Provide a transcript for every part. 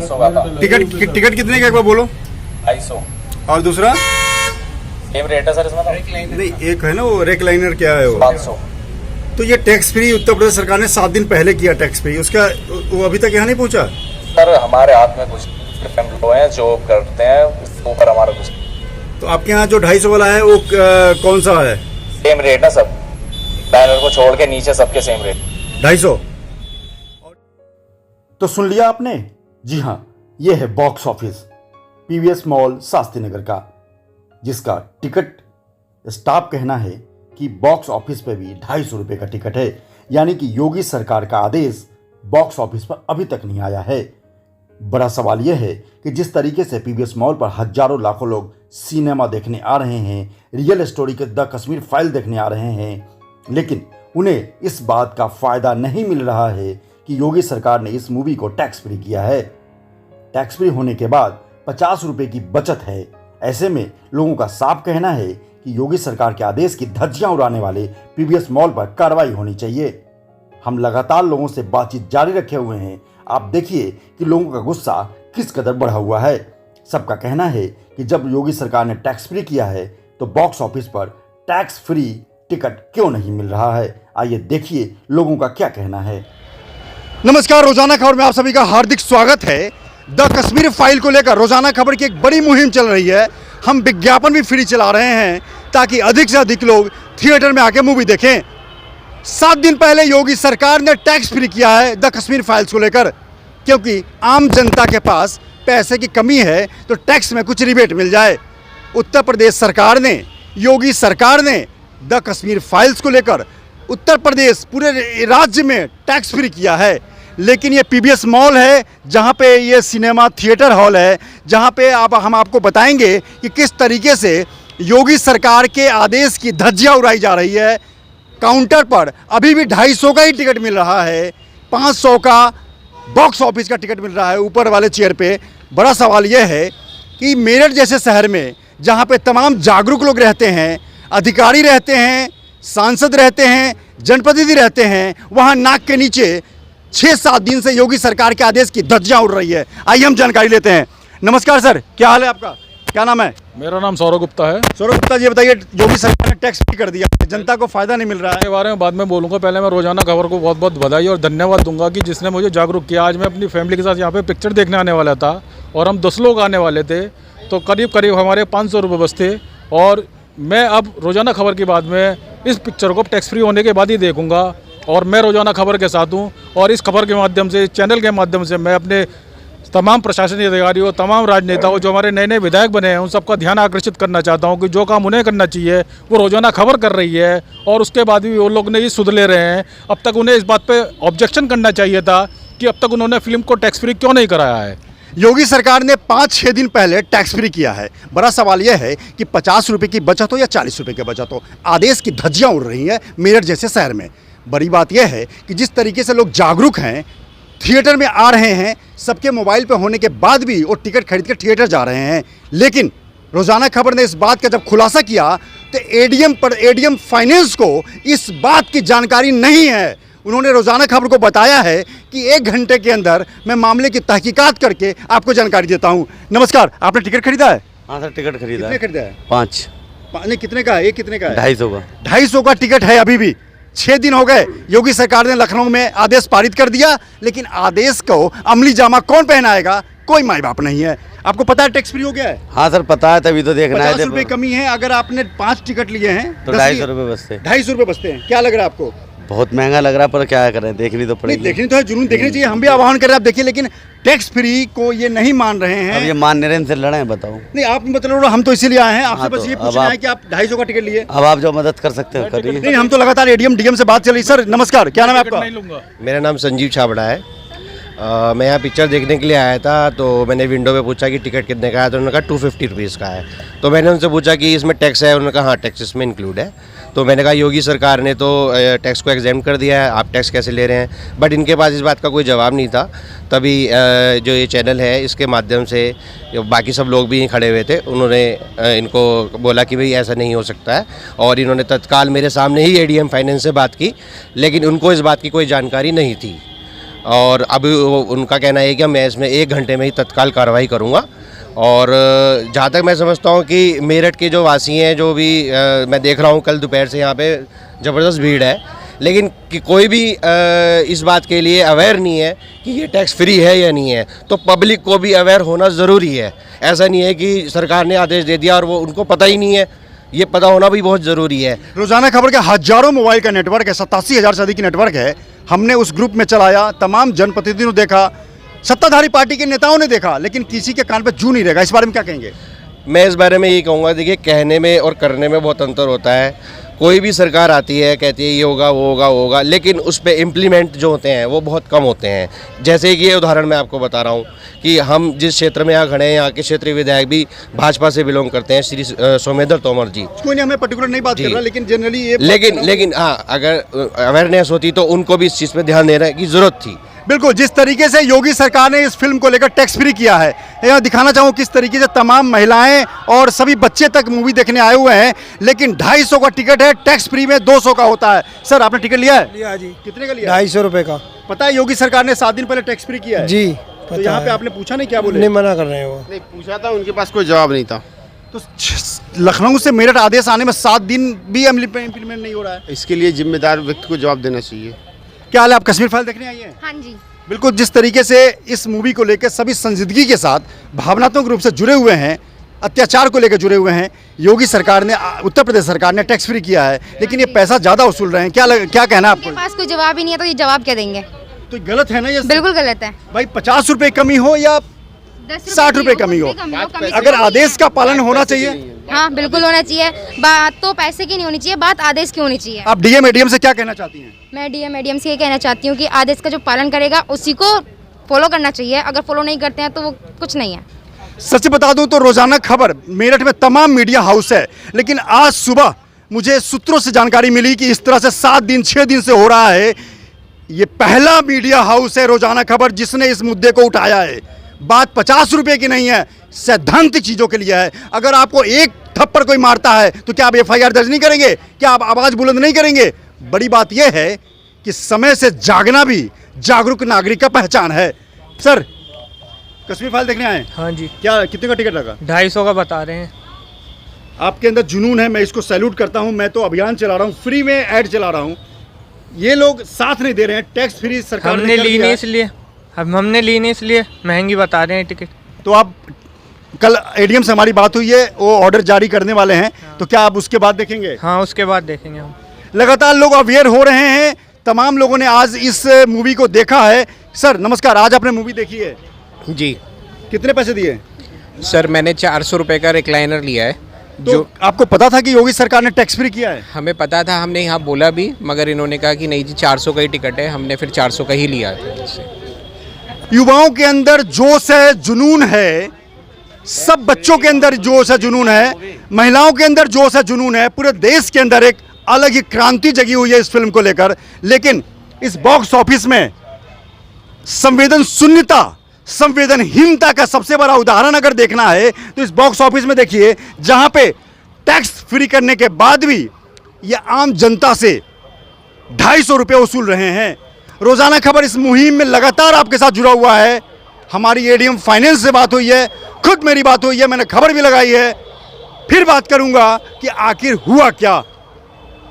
500 का था। टिकट कितने का एक बार बोलो? 250। और दूसरा? सेम रेट है सर इसमें तो। नहीं, एक है ना वो रेक्लाइनर, क्या है वो? 500। तो ये टैक्स फ्री उत्तर प्रदेश सरकार ने 7 दिन पहले किया टैक्स फ्री, उसका वो अभी तक यहाँ नहीं पहुँचा? सर हमारे हाथ में कुछ एम्प्लॉय हैं, जॉब करते हैं, उसके ऊपर हमारा कुछ। तो आपके यहाँ जो 250 वाला है वो कौन सा है? सेम रेट है सब, बैनर को छोड़ के नीचे सबके सेम रेट 250। तो सुन लिया आपने? जी हाँ, ये है box office PVS mall Shastri Nagar का, जिसका टिकट स्टाफ कहना है कि बॉक्स ऑफिस पे भी 250 रुपए का टिकट है। यानी कि योगी सरकार का आदेश बॉक्स ऑफिस पर अभी तक नहीं आया है। बड़ा सवाल यह है कि जिस तरीके से पीवीएस मॉल पर हजारों लाखों लोग सिनेमा देखने आ रहे हैं, रियल स्टोरी के द कश्मीर फाइल देखने आ रहे हैं, लेकिन उन्हें इस बात का फायदा नहीं मिल रहा है कि योगी सरकार ने इस मूवी को टैक्स फ्री किया है। टैक्स फ्री होने के बाद 50 रुपए की बचत है। ऐसे में लोगों का साफ कहना है कि योगी सरकार के आदेश की धज्जियां उड़ाने वाले पीवीएस मॉल पर कार्रवाई होनी चाहिए। हम लगातार लोगों से बातचीत जारी रखे हुए हैं। आप देखिए कि लोगों का गुस्सा किस कदर बढ़ा हुआ है। सबका कहना है कि जब योगी सरकार ने टैक्स फ्री किया है तो बॉक्स ऑफिस पर टैक्स फ्री टिकट क्यों नहीं मिल रहा है। आइए देखिए लोगों का क्या कहना है। नमस्कार, रोजाना खबर में आप सभी का हार्दिक स्वागत है। द कश्मीर फाइल को लेकर रोजाना खबर की एक बड़ी मुहिम चल रही है। हम विज्ञापन भी फ्री चला रहे हैं ताकि अधिक से अधिक लोग थिएटर में आके मूवी देखें। 7 दिन पहले योगी सरकार ने टैक्स फ्री किया है द कश्मीर फाइल्स को लेकर, क्योंकि आम जनता के पास पैसे की कमी है तो टैक्स में कुछ रिबेट मिल जाए। उत्तर प्रदेश सरकार ने, योगी सरकार ने द कश्मीर फाइल्स को लेकर उत्तर प्रदेश पूरे राज्य में टैक्स फ्री किया है। लेकिन ये पीवीएस मॉल है, जहाँ पे ये सिनेमा थिएटर हॉल है, जहाँ पे हम आपको बताएंगे कि किस तरीके से योगी सरकार के आदेश की धज्जियाँ उड़ाई जा रही है। काउंटर पर अभी भी 250 का ही टिकट मिल रहा है, 500 का बॉक्स ऑफिस का टिकट मिल रहा है ऊपर वाले चेयर पे। बड़ा सवाल यह है कि मेरठ जैसे शहर में, जहाँ पे तमाम जागरूक लोग रहते हैं, अधिकारी रहते हैं, सांसद रहते हैं, जनप्रतिनिधि रहते हैं, वहाँ नाक के नीचे 6-7 दिन से योगी सरकार के आदेश की धज्जियां उड़ रही है। आइए हम जानकारी लेते हैं। नमस्कार सर, क्या हाल है आपका? क्या नाम है? मेरा नाम सौरभ गुप्ता है। सौरभ गुप्ता जी, बताइए, योगी सरकार ने टैक्स फ्री कर दिया, जनता को फायदा नहीं मिल रहा है। इसके बारे में बाद में बोलूँगा। पहले मैं रोजाना खबर को बहुत बहुत बधाई और धन्यवाद दूंगा कि जिसने मुझे जागरूक किया। आज मैं अपनी फैमिली के साथ यहाँ पे पिक्चर देखने आने वाला था और हम 10 लोग आने वाले थे, तो करीब करीब हमारे 500 रुपये बचते। और मैं अब रोजाना खबर के बाद में इस पिक्चर को टैक्स फ्री होने के बाद ही देखूँगा। और मैं रोजाना खबर के साथ हूँ और इस खबर के माध्यम से, चैनल के माध्यम से मैं अपने तमाम प्रशासनिक अधिकारियों, तमाम राजनेताओं, जो हमारे नए नए विधायक बने हैं, उन सबका ध्यान आकर्षित करना चाहता हूं कि जो काम उन्हें करना चाहिए वो रोजाना खबर कर रही है। और उसके बाद भी वो लोग ने ये सुध ले रहे हैं। अब तक उन्हें इस बात पे ऑब्जेक्शन करना चाहिए था कि अब तक उन्होंने फिल्म को टैक्स फ्री क्यों नहीं कराया है। योगी सरकार ने 5-6 दिन पहले टैक्स फ्री किया है। बड़ा सवाल यह है कि 50 रुपये की बचत हो या 40 रुपये की बचत हो, आदेश की धज्जियाँ उड़ रही हैं मेरठ जैसे शहर में। बड़ी बात यह है कि जिस तरीके से लोग जागरूक हैं, थिएटर में आ रहे हैं, सबके मोबाइल पे होने के बाद भी वो टिकट खरीद के थिएटर जा रहे हैं। लेकिन रोजाना खबर ने इस बात का जब खुलासा किया तो एडीएम फाइनेंस को इस बात की जानकारी नहीं है। उन्होंने रोजाना खबर को बताया है कि 1 घंटे के अंदर मैं मामले की तहकीकात करके आपको जानकारी देता हूँ। नमस्कार, आपने टिकट खरीदा है? हाँ सर, टिकट खरीदा है। कितने खरीदा है? 5। नहीं, कितने का है? ये कितने का है? 250 का। 250 का टिकट है। अभी भी 6 दिन हो गए, योगी सरकार ने लखनऊ में आदेश पारित कर दिया, लेकिन आदेश को अमली जामा कौन पहनाएगा? कोई माई बाप नहीं है। आपको पता है टैक्स फ्री हो गया है? हाँ सर, पता है, तभी तो देखना है। 50 रुपये कमी है। अगर आपने 5 टिकट लिए हैं तो 250 रुपये बचते। 250 रुपये बचते हैं। क्या लग रहा है आपको? बहुत महंगा लग रहा है, पर क्या करें, देखनी तो पड़ेगी। देखनी तो है, जुनून देखनी चाहिए। हम भी आह्वान कर रहे हैं, आप देखिए। लेकिन टैक्स फ्री को ये नहीं मान रहे हैं। अब ये मानने रहे से लड़े, बताओ। नहीं, आप मतलब हम तो इसीलिए आए हैं, आपसे बस ये पूछना है कि आप 250 का टिकट लिए। अब आप जो मदद कर सकते हो करिए। नहीं, हम तो लगातार एडीएम डीएम से बात चल रही। सर नमस्कार, क्या नाम है आपका? मेरा नाम संजीव छाबड़ा है। मैं यहाँ पिक्चर देखने के लिए आया था, तो मैंने विंडो पे पूछा कि टिकट कितने का है, तो उन्होंने कहा 250 रुपीज़ का है। तो मैंने उनसे पूछा कि इसमें टैक्स है, उन्होंने कहा हाँ टैक्स इसमें इंक्लूड है। तो मैंने कहा योगी सरकार ने तो टैक्स को एग्जेम्प्ट कर दिया है, आप टैक्स कैसे ले रहे हैं? बट इनके पास इस बात का कोई जवाब नहीं था। तभी जो ये चैनल है, इसके माध्यम से बाकी सब लोग भी खड़े हुए थे, उन्होंने इनको बोला कि भाई ऐसा नहीं हो सकता है। और इन्होंने तत्काल मेरे सामने ही एडीएम फाइनेंस से बात की, लेकिन उनको इस बात की कोई जानकारी नहीं थी। और अभी उनका कहना है कि मैं इसमें 1 घंटे में ही तत्काल कार्रवाई करूँगा। और जहाँ तक मैं समझता हूँ कि मेरठ के जो वासी हैं, जो भी मैं देख रहा हूँ कल दोपहर से यहाँ पे ज़बरदस्त भीड़ है, लेकिन कि कोई भी इस बात के लिए अवेयर नहीं है कि ये टैक्स फ्री है या नहीं है। तो पब्लिक को भी अवेयर होना ज़रूरी है। ऐसा नहीं है कि सरकार ने आदेश दे दिया और वो उनको पता ही नहीं है, ये पता होना भी बहुत ज़रूरी है। रोजाना खबर के हजारों मोबाइल का नेटवर्क है, 87,000 से अधिक की नेटवर्क है। हमने उस ग्रुप में चलाया, तमाम जनप्रतिनिधियों ने देखा, सत्ताधारी पार्टी के नेताओं ने देखा, लेकिन किसी के कान पे जू नहीं रहेगा। इस बारे में क्या कहेंगे? मैं इस बारे में यही कहूँगा, देखिए कहने में और करने में बहुत अंतर होता है। कोई भी सरकार आती है, कहती है ये होगा वो होगा वो होगा, लेकिन उस पर इम्प्लीमेंट जो होते हैं वो बहुत कम होते हैं। जैसे कि ये उदाहरण मैं आपको बता रहा हूँ कि हम जिस क्षेत्र में यहाँ खड़े हैं, यहाँ के क्षेत्रीय विधायक भी भाजपा से बिलोंग करते हैं, श्री सोमेंद्र तोमर जी। कोई नहीं, हमें पर्टिकुलर नहीं बात कर रहा, लेकिन जनरली ये लेकिन हाँ, अगर अवेयरनेस होती तो उनको भी इस चीज़ पर ध्यान देने की ज़रूरत थी। बिल्कुल, जिस तरीके से योगी सरकार ने इस फिल्म को लेकर टैक्स फ्री किया है, यहाँ दिखाना चाहूँ किस तरीके से तमाम महिलाएं और सभी बच्चे तक मूवी देखने आए हुए हैं, लेकिन 250 का टिकट है, टैक्स फ्री में 200 का होता है। सर, आपने टिकट लिया है? लिया जी। कितने का लिया? 250 रुपए का। पता है योगी सरकार ने 7 दिन पहले टैक्स फ्री किया है जी, तो यहाँ पे आपने पूछा नहीं, क्या बोले? नहीं, मना कर रहे हैं वो। नहीं पूछा था, उनके पास कोई जवाब नहीं था। तो लखनऊ से मेरठ आदेश आने में 7 दिन भी इम्प्लीमेंट नहीं हो रहा है। इसके लिए जिम्मेदार व्यक्ति को जवाब देना चाहिए। क्या हाल है? आप कश्मीर फाइल देखने आई हैं? हाँ जी। बिल्कुल, जिस तरीके से इस मूवी को लेकर सभी संजीदगी के साथ भावनात्मक रूप से जुड़े हुए हैं, अत्याचार को लेकर जुड़े हुए हैं। योगी सरकार ने, उत्तर प्रदेश सरकार ने टैक्स फ्री किया है, लेकिन ये पैसा ज़्यादा वसूल रहे हैं। क्या कहना है आपको? उनके पास कोई जवाब ही नहीं है, तो ये जवाब क्या देंगे? तो गलत है ना ये? बिल्कुल गलत है भाई, 50 रुपए कमी हो या 60 रुपए कमी हो, अगर आदेश का पालन होना चाहिए। हाँ, बिल्कुल होना चाहिए। बात तो पैसे की नहीं होनी चाहिए, बात आदेश की होनी चाहिए। आप डीएम एडीएम से क्या कहना चाहती हैं? मैं डीएम से ये कहना चाहती हूँ कि आदेश का जो पालन करेगा उसी को फॉलो करना चाहिए। अगर फॉलो नहीं करते हैं तो वो कुछ नहीं है। सच बता दूं तो रोजाना खबर मेरठ में तमाम मीडिया हाउस है, लेकिन आज सुबह मुझे सूत्रों से जानकारी मिली कि इस तरह से 7 दिन 6 दिन से हो रहा है। ये पहला मीडिया हाउस है रोजाना खबर जिसने इस मुद्दे को उठाया है। बात 50 रुपए की नहीं है, सैद्धांतिक चीज़ों के लिए है। अगर आपको एक थप्पड़ कोई मारता है तो क्या आप एफआईआर दर्ज नहीं करेंगे? क्या आप आवाज़ बुलंद नहीं करेंगे? बड़ी बात यह है कि समय से जागना भी जागरूक नागरिक का पहचान है। सर, कश्मीर फाइल देखने आए? हाँ जी। क्या, कितने का टिकट लगा? 250 का बता रहे हैं। आपके अंदर जुनून है, मैं इसको सैल्यूट करता हूं। मैं तो अभियान चला रहा हूं, फ्री में ऐड चला रहा हूं। ये लोग साथ नहीं दे रहे हैं। टैक्स फ्री सरकार हमने ली नहीं इसलिए, हमने ली नहीं इसलिए महंगी बता रहे हैं टिकट। तो आप, कल एडीएम से हमारी बात हुई है, वो ऑर्डर जारी करने वाले हैं, तो क्या आप उसके बाद देखेंगे? हाँ, उसके बाद देखेंगे हम। लगातार लोग अवेयर हो रहे हैं। तमाम लोगों ने आज इस मूवी को देखा है। सर नमस्कार, आज आपने मूवी देखी है? जी। कितने पैसे दिए? सर, मैंने 400 रुपये का रिक्लाइनर लिया है। तो जो आपको पता था कि योगी सरकार ने टैक्स फ्री किया है? हमें पता था, हमने यहाँ बोला भी, मगर इन्होंने कहा कि नहीं जी 400 का ही टिकट है। हमने फिर 400 का ही लिया है। युवाओं के अंदर जोश है, जुनून है, सब बच्चों के अंदर जोश है, जुनून है, महिलाओं के अंदर जोश है, जुनून है। पूरे देश के अंदर एक अलग ही क्रांति जगी हुई है इस फिल्म को लेकर। लेकिन इस बॉक्स ऑफिस में संवेदन शून्यता, संवेदनहीनता का सबसे बड़ा उदाहरण अगर देखना है तो इस बॉक्स ऑफिस में देखिए, जहां पे टैक्स फ्री करने के बाद भी ये आम जनता से 250 रुपये वसूल रहे हैं। रोजाना खबर इस मुहिम में लगातार आपके साथ जुड़ा हुआ है। हमारी एडीएम फाइनेंस से बात हुई है, खुद मेरी बात हुई है, मैंने खबर भी लगाई है। फिर बात करूंगा कि आखिर हुआ क्या,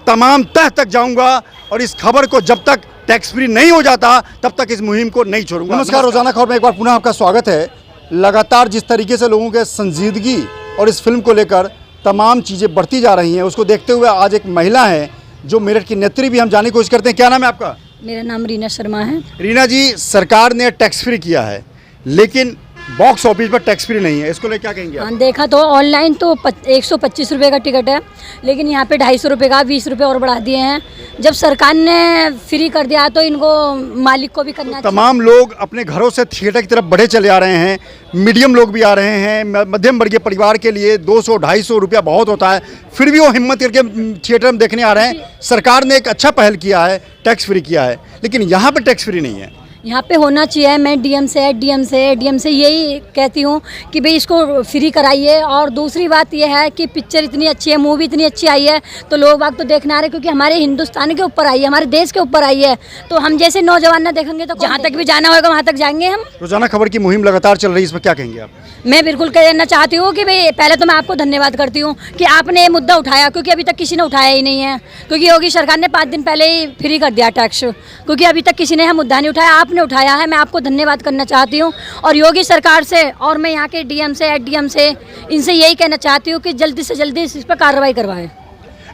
तमाम तह तक जाऊंगा और इस खबर को जब तक टैक्स फ्री नहीं हो जाता तब तक इस मुहिम को नहीं छोड़ूंगा। नमस्कार, रोजाना खबर में एक बार पुनः आपका स्वागत है। लगातार जिस तरीके से लोगों के संजीदगी और इस फिल्म को लेकर तमाम चीज़ें बढ़ती जा रही हैं, उसको देखते हुए आज एक महिला है जो मेरठ की नेत्री भी हम जानने की कोशिश करते हैं। क्या नाम है आपका? मेरा नाम रीना शर्मा है। रीना जी, सरकार ने टैक्स फ्री किया है, लेकिन बॉक्स ऑफिस पर टैक्स फ्री नहीं है, इसको लेकर क्या कहेंगे आप? हाँ, देखा तो ऑनलाइन तो 125 रुपये का टिकट है, लेकिन यहाँ पे 250 रुपये का 20 रुपये और बढ़ा दिए हैं। जब सरकार ने फ्री कर दिया तो इनको मालिक को भी करना चाहिए। तमाम लोग अपने घरों से थिएटर की तरफ बढ़े चले आ रहे हैं। मीडियम लोग भी आ रहे हैं। मध्यम वर्गीय परिवार के लिए 200-250 रुपया बहुत होता है, फिर भी वो हिम्मत करके थिएटर में देखने आ रहे हैं। सरकार ने एक अच्छा पहल किया है, टैक्स फ्री किया है, लेकिन यहाँ पर टैक्स फ्री नहीं है। यहाँ पे होना चाहिए। मैं डीएम से यही कहती हूँ कि भाई इसको फ्री कराइए। और दूसरी बात यह है कि पिक्चर इतनी अच्छी है, मूवी इतनी अच्छी आई है, तो लोग बाग तो देखने आ रहे, क्योंकि हमारे हिंदुस्तान के ऊपर आई है, हमारे देश के ऊपर आई है। तो हम जैसे नौजवान ना देखेंगे तो जहाँ तक भी जाना होगा वहाँ तक जाएंगे हम। रोजाना खबर की मुहिम लगातार चल रही है, इसमें क्या कहेंगे आप? मैं बिल्कुल कहना चाहती हूँ कि भाई पहले तो मैं आपको धन्यवाद करती हूँ कि आपने ये मुद्दा उठाया, क्योंकि अभी तक किसी ने उठाया ही नहीं है। क्योंकि योगी सरकार ने 5 दिन पहले ही फ्री कर दिया टैक्स, क्योंकि अभी तक किसी ने यह मुद्दा नहीं उठाया, आपने उठाया है। मैं आपको धन्यवाद करना चाहती हूँ और योगी सरकार से, और मैं यहाँ के डीएम से, एडीएम से, इनसे यही कहना चाहती हूँ कि जल्दी से जल्दी इस पर कार्रवाई करवाएं।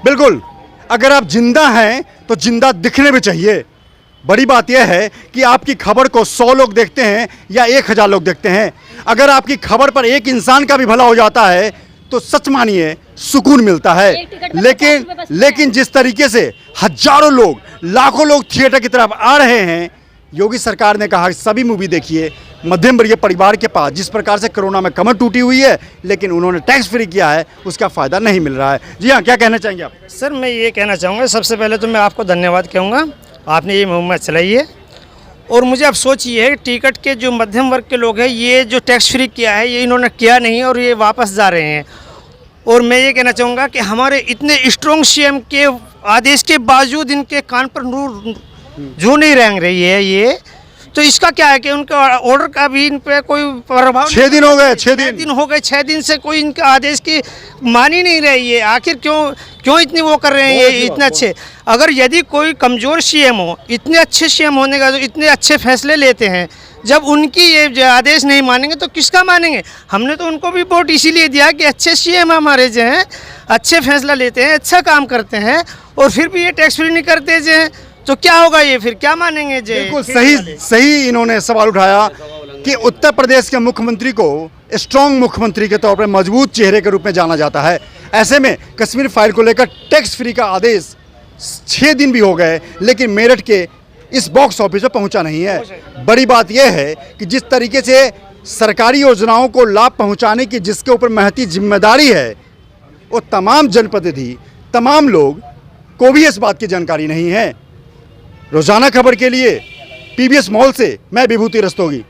बिल्कुल, अगर आप जिंदा हैं तो जिंदा दिखने भी चाहिए। बड़ी बात यह है कि आपकी खबर को 100 लोग देखते हैं या 1000 लोग देखते हैं। अगर आपकी खबर पर एक इंसान का भी भला हो जाता है तो सच मानिए सुकून मिलता है। लेकिन जिस तरीके से हजारों लोग, लाखों लोग थिएटर की तरफ आ रहे हैं, योगी सरकार ने कहा सभी मूवी देखिए। मध्यम वर्गीय परिवार के पास जिस प्रकार से कोरोना में कमर टूटी हुई है, लेकिन उन्होंने टैक्स फ्री किया है, उसका फ़ायदा नहीं मिल रहा है। जी हाँ, क्या कहना चाहेंगे आप? सर मैं ये कहना चाहूँगा, सबसे पहले तो मैं आपको धन्यवाद कहूँगा, आपने ये मुहिम चलाई है। और मुझे अफसोस ये है टिकट के जो मध्यम वर्ग के लोग हैं, ये जो टैक्स फ्री किया है ये इन्होंने किया नहीं और ये वापस जा रहे हैं। और मैं ये कहना चाहूँगा कि हमारे इतने स्ट्रॉन्ग सीएम के आदेश के बावजूद इनके कान पर नूर जो नहीं रेंग रही है ये, तो इसका क्या है कि उनका ऑर्डर का भी इन पे कोई प्रभाव। 6 दिन हो गए, 6 दिन हो गए, 6 दिन से कोई इनका आदेश की मान ही नहीं रही है। आखिर क्यों इतनी वो कर रहे हैं ये इतने अच्छे? अगर यदि कोई कमज़ोर सीएम हो, इतने अच्छे सीएम होने का, तो इतने अच्छे फैसले लेते हैं, जब उनकी ये आदेश नहीं मानेंगे तो किसका मानेंगे? हमने तो उनको भी वोट इसीलिए दिया कि अच्छे सीएम हमारे जो हैं, अच्छे फैसला लेते हैं, अच्छा काम करते हैं, और फिर भी ये टैक्स फ्री नहीं करते जो हैं, तो क्या होगा? ये फिर क्या मानेंगे? बिल्कुल सही इन्होंने सवाल उठाया कि उत्तर प्रदेश के मुख्यमंत्री को स्ट्रॉन्ग मुख्यमंत्री के तौर पर मजबूत चेहरे के रूप में जाना जाता है। ऐसे में कश्मीर फाइल को लेकर टैक्स फ्री का आदेश 6 दिन भी हो गए, लेकिन मेरठ के इस बॉक्स ऑफिस में पहुंचा नहीं है। बड़ी बात यह है कि जिस तरीके से सरकारी योजनाओं को लाभ पहुंचाने की जिसके ऊपर महती जिम्मेदारी है, वो तमाम जनप्रतिनिधि, तमाम लोग को भी इस बात की जानकारी नहीं है। रोजाना खबर के लिए पीवीएस मॉल से मैं विभूति रस्तोगी।